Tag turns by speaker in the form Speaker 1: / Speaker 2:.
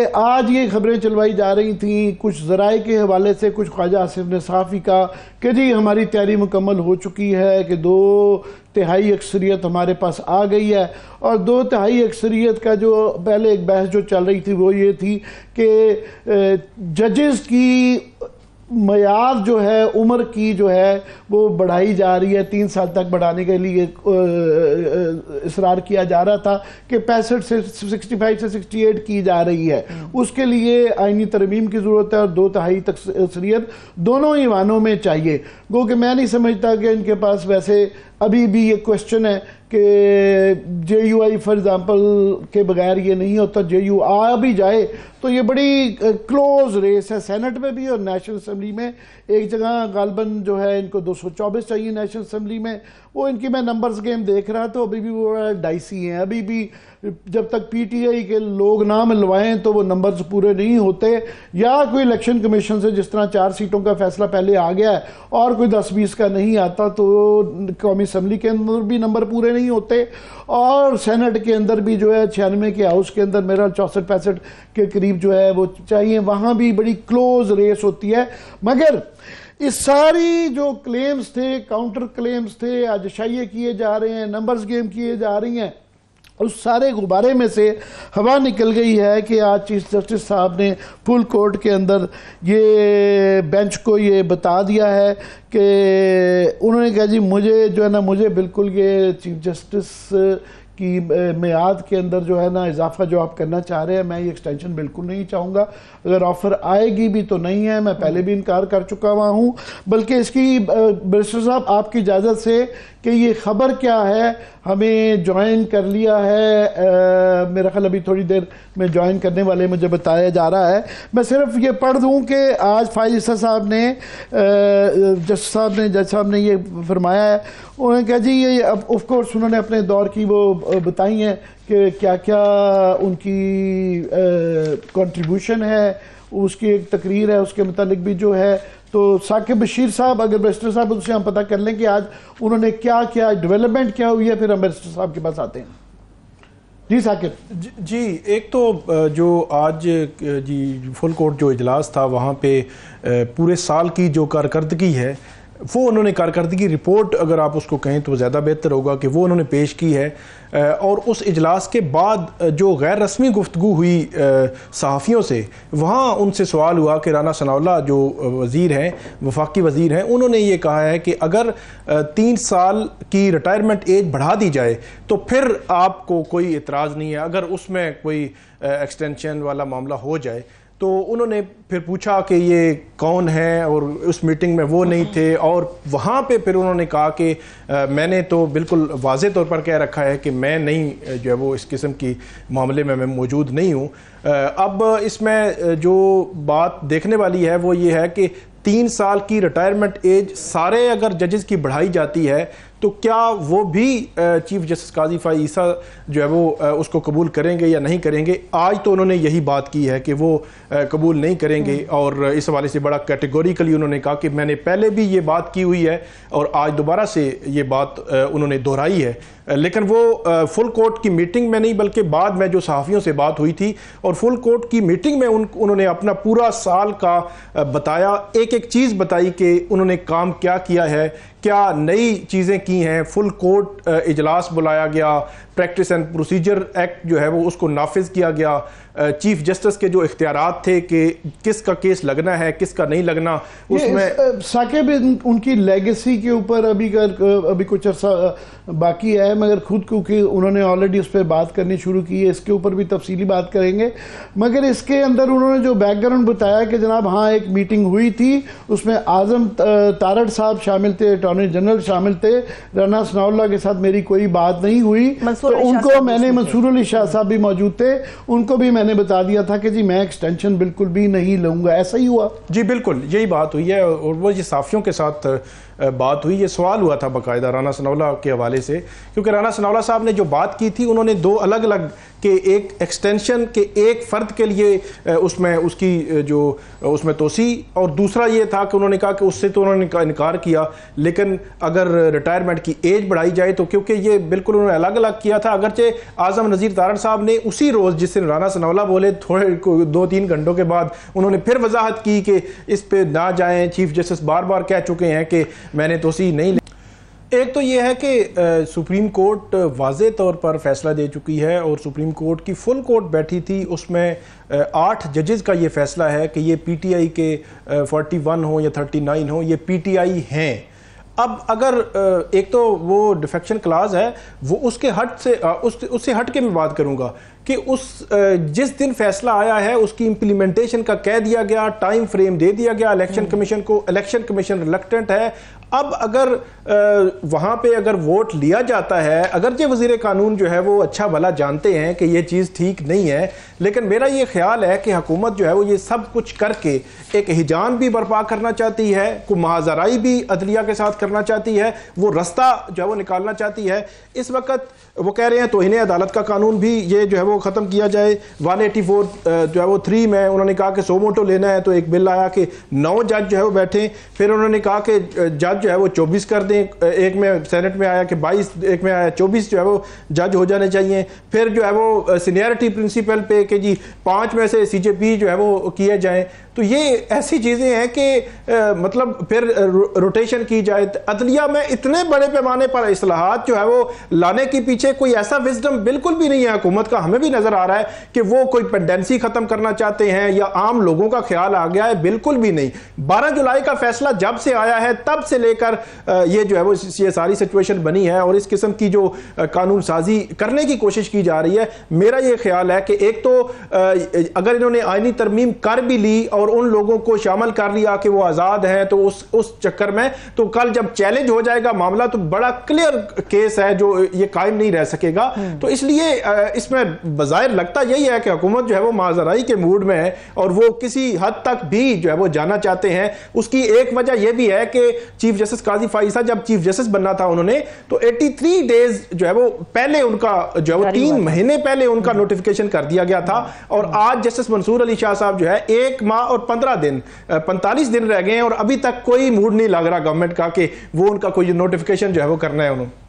Speaker 1: आज ये खबरें चलवाई जा रही थी कुछ ज़राए के हवाले से, कुछ ख्वाजा आसिफ नसाफी का, कि जी हमारी तैयारी मुकम्मल हो चुकी है, कि 2/3 अक्सरियत हमारे पास आ गई है। और 2/3 अक्सरियत का जो पहले एक बहस जो चल रही थी वो ये थी कि जजेस की मयार जो है, उम्र की जो है वो बढ़ाई जा रही है, 3 साल तक बढ़ाने के लिए इसरार किया जा रहा था कि 65 से 65 से 68 की जा रही है। उसके लिए आईनी तरमीम की ज़रूरत है और 2/3 तक अक्सरियत दोनों ईवानों में चाहिए। गो कि मैं नहीं समझता कि इनके पास वैसे अभी भी ये क्वेश्चन है कि JUI फॉर एग्ज़ाम्पल के बगैर ये नहीं होता, JU आ भी जाए तो ये बड़ी क्लोज रेस है सेनेट में भी और नेशनल असम्बली में। एक जगह गालबन जो है इनको 224 चाहिए नेशनल असम्बली में, वो इनकी मैं नंबर्स गेम देख रहा तो अभी भी वो डाइसी हैं। अभी भी जब तक PTI के लोग ना मिलवाएं तो वो नंबर्स पूरे नहीं होते, या कोई इलेक्शन कमीशन से जिस तरह 4 सीटों का फैसला पहले आ गया है और कोई 10-20 का नहीं आता तो कौमी असम्बली के अंदर भी नंबर पूरे नहीं होते, और सेनेट के अंदर भी जो है 96 के हाउस के अंदर मेरा 64-65 के करीब जो है वो चाहिए, वहाँ भी बड़ी क्लोज रेस होती है। मगर इस सारी जो क्लेम्स थे, काउंटर क्लेम्स थे, आजशाइये किए जा रहे हैं, नंबर्स गेम किए जा रही हैं, उस सारे गुब्बारे में से हवा निकल गई है कि आज चीफ जस्टिस साहब ने फुल कोर्ट के अंदर ये बेंच को ये बता दिया है कि उन्होंने कहा जी मुझे जो है ना, मुझे बिल्कुल ये चीफ जस्टिस की मियाद के अंदर जो है ना इजाफा जो आप करना चाह रहे हैं, मैं ये एक्सटेंशन बिल्कुल नहीं चाहूँगा। अगर ऑफ़र आएगी भी तो नहीं है, मैं पहले भी इनकार कर चुका हुआ हूँ। बल्कि इसकी बैरिस्टर साहब आपकी इजाज़त से कि ये ख़बर क्या है, हमें ज्वाइन कर लिया है, मेरा ख्याल अभी थोड़ी देर में ज्वाइन करने वाले मुझे बताया जा रहा है। मैं सिर्फ ये पढ़ दूँ कि आज फाइज ईसा साहब ने जज साहब ने ये फरमाया है। उन्होंने कहा जी ये अब ऑफ कोर्स उन्होंने अपने दौर की वो बताई हैं कि क्या क्या उनकी कंट्रीब्यूशन है, उसकी एक तकरीर है, उसके मुतालिक भी जो है। तो साकिब बशीर साहब, अगर बैरिस्टर साहब उनसे हम पता कर लें कि आज उन्होंने क्या क्या डेवलपमेंट क्या हुई है, फिर हम बैरिस्टर साहब के पास आते हैं। जी साकिब
Speaker 2: जी, एक तो जो आज जी फुल कोर्ट जो इजलास था वहाँ पे पूरे साल की जो कारकर्दगी है वो उन्होंने कारकर्दगी रिपोर्ट, अगर आप उसको कहें तो ज़्यादा बेहतर होगा कि वो उन्होंने पेश की है। और उस इजलास के बाद जो गैर रस्मी गुफ्तगू हुई सहाफ़ियों से, वहाँ उनसे सवाल हुआ कि राना सनाउल्लाह जो वज़ीर हैं, वफाकी वज़ीर हैं, उन्होंने ये कहा है कि अगर 3 साल की रिटायरमेंट एज बढ़ा दी जाए तो फिर आपको कोई एतराज़ नहीं है अगर उसमें कोई एक्सटेंशन वाला मामला हो जाए। तो उन्होंने फिर पूछा कि ये कौन है, और उस मीटिंग में वो नहीं थे, और वहाँ पे फिर उन्होंने कहा कि मैंने तो बिल्कुल वाज़े तौर पर कह रखा है कि मैं नहीं जो है वो इस किस्म की मामले में मैं मौजूद नहीं हूँ। अब इसमें जो बात देखने वाली है वो ये है कि 3 साल की रिटायरमेंट एज सारे अगर जजेस की बढ़ाई जाती है तो क्या वो भी चीफ जस्टिस काजी फाइज ईसा जो है वो उसको कबूल करेंगे या नहीं करेंगे। आज तो उन्होंने यही बात की है कि वो कबूल नहीं करेंगे, और इस हवाले से बड़ा कैटेगोरिकली उन्होंने कहा कि मैंने पहले भी ये बात की हुई है और आज दोबारा से ये बात उन्होंने दोहराई है। लेकिन वो फुल कोर्ट की मीटिंग में नहीं, बल्कि बाद में जो सहाफ़ियों से बात हुई थी और फुल कोर्ट की मीटिंग में उन्होंने अपना पूरा साल का बताया, एक एक चीज़ बताई कि उन्होंने काम क्या किया है, क्या नई चीज़ें की हैं। फुल कोर्ट इजलास बुलाया गया, प्रैक्टिस एंड प्रोसीजर एक्ट जो है वो उसको नाफिज किया गया, चीफ जस्टिस के जो इख्तियारात थे कि किसका केस लगना है किसका नहीं लगना, उसमें
Speaker 1: साकिब उनकी लेगेसी के ऊपर अभी कुछ अर्सा बाकी है, मगर खुद क्योंकि उन्होंने ऑलरेडी उस पर बात करनी शुरू की है, इसके ऊपर भी तफसीली बात करेंगे। मगर इसके अंदर उन्होंने जो बैकग्राउंड बताया कि जनाब हाँ एक मीटिंग हुई थी, उसमें आजम तारड़ साहब शामिल थे, अटॉर्नी जनरल शामिल थे, राना सनाउल्लाह के साथ मेरी कोई बात नहीं हुई, तो उनको मैंने, मंसूर अली शाह साहब भी मौजूद थे, उनको भी मैंने बता दिया था कि जी मैं एक्सटेंशन बिल्कुल भी नहीं लूंगा। ऐसा ही हुआ?
Speaker 2: जी बिल्कुल यही बात हुई है, और वो ये साफियों के साथ बात हुई, ये सवाल हुआ था बाकायदा राना सनाउल्लाह के हवाले से, क्योंकि राना सनाउल्लाह साहब ने जो बात की थी, उन्होंने दो अलग अलग के एक एक्सटेंशन के एक फ़र्द के लिए उसमें उसकी जो उसमें तोसी, और दूसरा ये था कि उन्होंने कहा कि उससे तो उन्होंने इनकार किया, लेकिन अगर रिटायरमेंट की एज बढ़ाई जाए तो, क्योंकि ये बिल्कुल उन्होंने अलग अलग किया था। अगरचे आज़म नज़ीर तारण साहब ने उसी रोज़ जिस दिन राना सनाउल्लाह बोले थोड़े 2-3 घंटों के बाद उन्होंने फिर वजाहत की कि इस पे ना जाएं, चीफ जस्टिस बार बार कह चुके हैं कि मैंने तोसी नहीं। एक तो ये है कि सुप्रीम कोर्ट वाज़े तौर पर फैसला दे चुकी है, और सुप्रीम कोर्ट की फुल कोर्ट बैठी थी, उसमें 8 जजेस का ये फैसला है कि ये पीटीआई के 41 हो या 39 हो, ये पीटीआई हैं। अब अगर एक तो वो डिफेक्शन क्लाज है, वो उसके हट से उससे हट के मैं बात करूंगा कि जिस दिन फैसला आया है उसकी इंप्लीमेंटेशन का कह दिया गया, टाइम फ्रेम दे दिया गया इलेक्शन कमीशन को, इलेक्शन कमीशन रिलक्टेंट है। अब अगर वहाँ पे अगर वोट लिया जाता है, अगर जो वज़ीर कानून जो है वो अच्छा भला जानते हैं कि ये चीज़ ठीक नहीं है, लेकिन मेरा ये ख्याल है कि हुकूमत जो है वो ये सब कुछ करके एक हिजान भी बर्पा करना चाहती है, को महाजराई भी अदलिया के साथ करना चाहती है, वो रास्ता जो है वो निकालना चाहती है। इस वक्त वो कह रहे हैं तौहीन अदालत का कानून भी ये जो है वो ख़त्म किया जाए। 184 जो है वो 3 में उन्होंने कहा कि सो मोटो लेना है, तो एक बिल आया कि 9 जज जो है वो बैठे, फिर उन्होंने कहा कि जज जो है वो 24 कर दें, एक में सेनेट में आया कि 22, एक में आया 24 जो है वो जज हो जाने चाहिए। फिर जो है वो सीनियरिटी प्रिंसिपल पे कि जी 5 में से सीजेपी जो है वो किए जाएं। तो ये ऐसी चीज़ें हैं कि मतलब फिर रोटेशन की जाए। अदलिया में इतने बड़े पैमाने पर इस्लाहात जो है वो लाने के पीछे कोई ऐसा विजडम बिल्कुल भी नहीं है हुकूमत का। हमें भी नज़र आ रहा है कि वो कोई पेंडेंसी ख़त्म करना चाहते हैं या आम लोगों का ख्याल आ गया है, बिल्कुल भी नहीं। 12 जुलाई का फैसला जब से आया है तब से लेकर ये जो है वो ये सारी सिचुएशन बनी है, और इस किस्म की जो कानून साजी करने की कोशिश की जा रही है, मेरा ये ख्याल है कि एक तो अगर इन्होंने आईनी तरमीम कर भी ली और उन लोगों को शामिल कर लिया कि वो आज़ाद हैं, तो उस चक्कर में तो कल जब चैलेंज हो जाएगा मामला तो बड़ा क्लियर केस है जो ये कायम नहीं रह सकेगा। तो इसलिए इसमें बज़ाहिर लगता यही है कि हुकूमत जो है वो माजराई के मूड में है, और वो किसी हद तक भी जो है वो जाना चाहते हैं। उसकी एक वजह यह भी है कि चीफ जस्टिस काजी फाइसा जब चीफ जस्टिस बनना था उन्होंने, तो 83 डेज जो है वो पहले उनका जो है वो 3 महीने पहले उनका नोटिफिकेशन कर दिया गया था, और आज जस्टिस मंसूर अली शाह साहब जो है 1 माह और 15 दिन 45 दिन रह गए हैं, और अभी तक कोई मूड नहीं लग रहा गवर्नमेंट का कि वो उनका कोई नोटिफिकेशन जो है वो करना है उन्होंने।